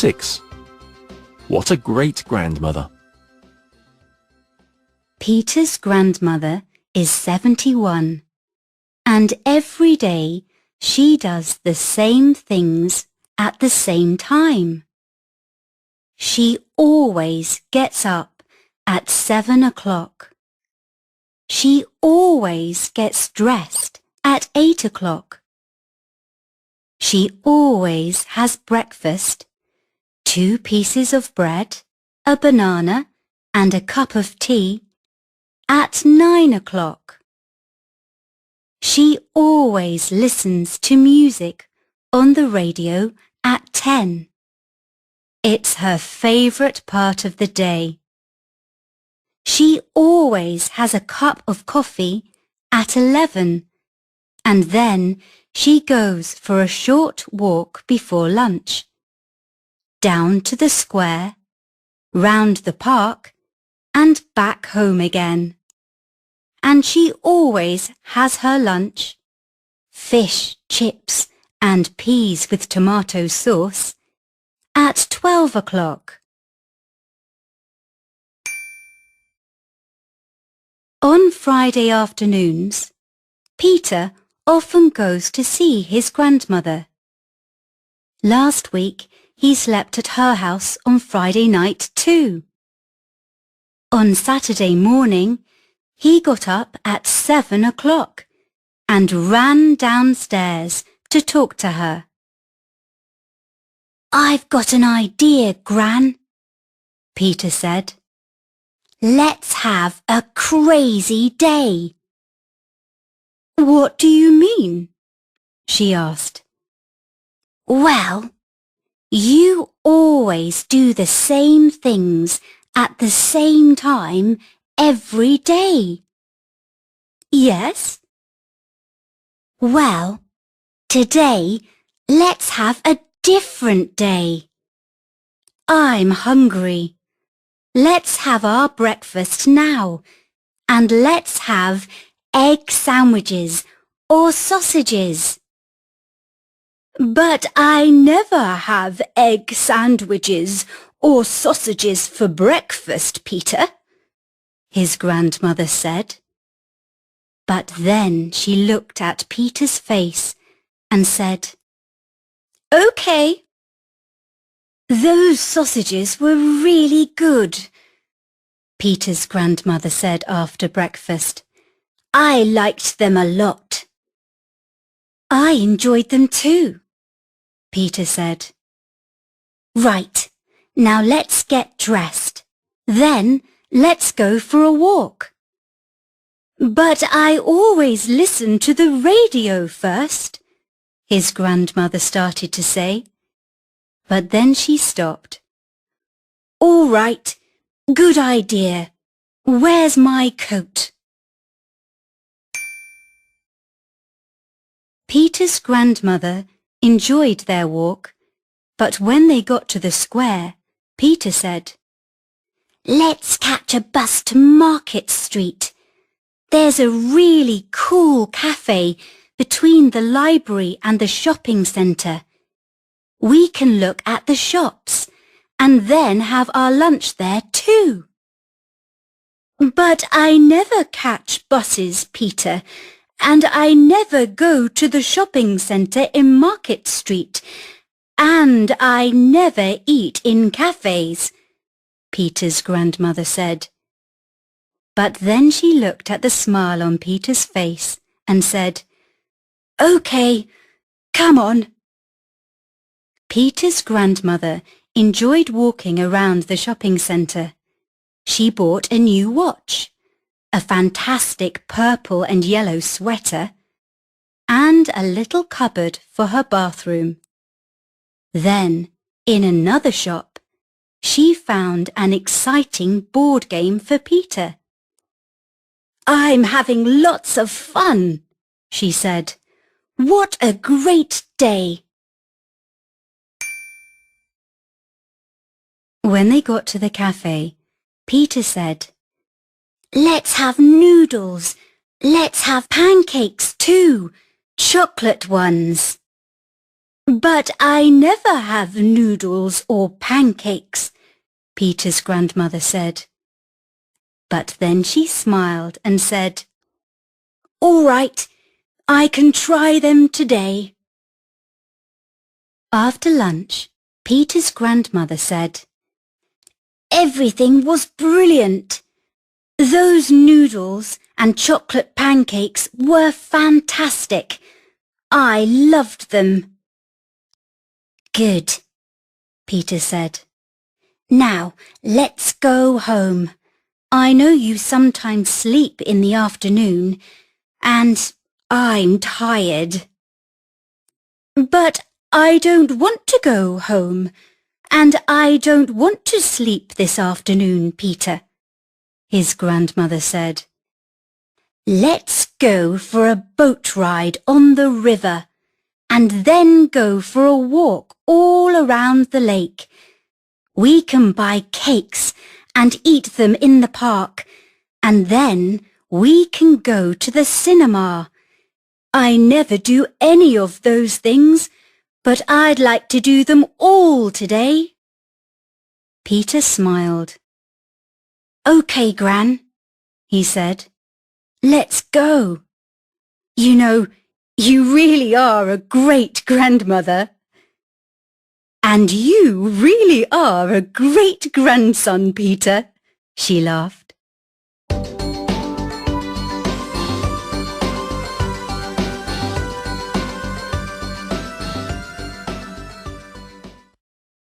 6. What a great grandmother. Peter's grandmother is 71, and every day she does the same things at the same time. She always gets up at 7 o'clock. She always gets dressed at 8 o'clock. She always has breakfast, 2 pieces of bread, a banana, and a cup of tea at 9 o'clock. She always listens to music on the radio at 10. It's her favourite part of the day. She always has a cup of coffee at 11, and then she goes for a short walk before lunch. Down to the square, round the park, and back home again. And she always has her lunch, fish, chips, and peas with tomato sauce, at 12 o'clock. On Friday afternoons, Peter often goes to see his grandmother. Last week, he slept at her house on Friday night too. On Saturday morning, he got up at 7 o'clock and ran downstairs to talk to her. "I've got an idea, Gran," Peter said. "Let's have a crazy day." "What do you mean?" she asked. "Well, you always do the same things at the same time every day." "Yes?" "Well, today let's have a different day. I'm hungry. Let's have our breakfast now, and let's have egg sandwiches or sausages." "But I never have egg sandwiches or sausages for breakfast, Peter," his grandmother said. But then she looked at Peter's face and said, "Okay." "Those sausages were really good," Peter's grandmother said after breakfast. "I liked them a lot." "I enjoyed them too," Peter said. "Right, now let's get dressed. Then let's go for a walk." "But I always listen to the radio first," his grandmother started to say. But then she stopped. "All right, good idea. Where's my coat?" Peter's grandmother enjoyed their walk, but when they got to the square, Peter said, "Let's catch a bus to Market Street. There's a really cool cafe between the library and the shopping centre. We can look at the shops and then have our lunch there too." "But I never catch buses, Peter, and I never go to the shopping centre in Market Street, and I never eat in cafes," Peter's grandmother said. But then she looked at the smile on Peter's face and said, "Okay, come on." Peter's grandmother enjoyed walking around the shopping centre. She bought a new watch, a fantastic purple and yellow sweater, and a little cupboard for her bathroom. Then, in another shop, she found an exciting board game for Peter. "I'm having lots of fun," she said. "What a great day!" When they got to the cafe, Peter said, "Let's have noodles. Let's have pancakes too, chocolate ones." But I never have noodles or pancakes, Peter's grandmother said. But then she smiled and said, All right, I can try them today. After lunch, Peter's grandmother said, Everything was brilliant. Those noodles and chocolate pancakes were fantastic. I loved them. Good, Peter said. Now let's go home. I know you sometimes sleep in the afternoon, and I'm tired. But I don't want to go home, and I don't want to sleep this afternoon, Peter, his grandmother said. Let's go for a boat ride on the river, and then go for a walk all around the lake. We can buy cakes and eat them in the park, and then we can go to the cinema. I never do any of those things, but I'd like to do them all today. Peter smiled. Okay, Gran, he said. Let's go. You know, you really are a great grandmother. And you really are a great grandson, Peter, she laughed.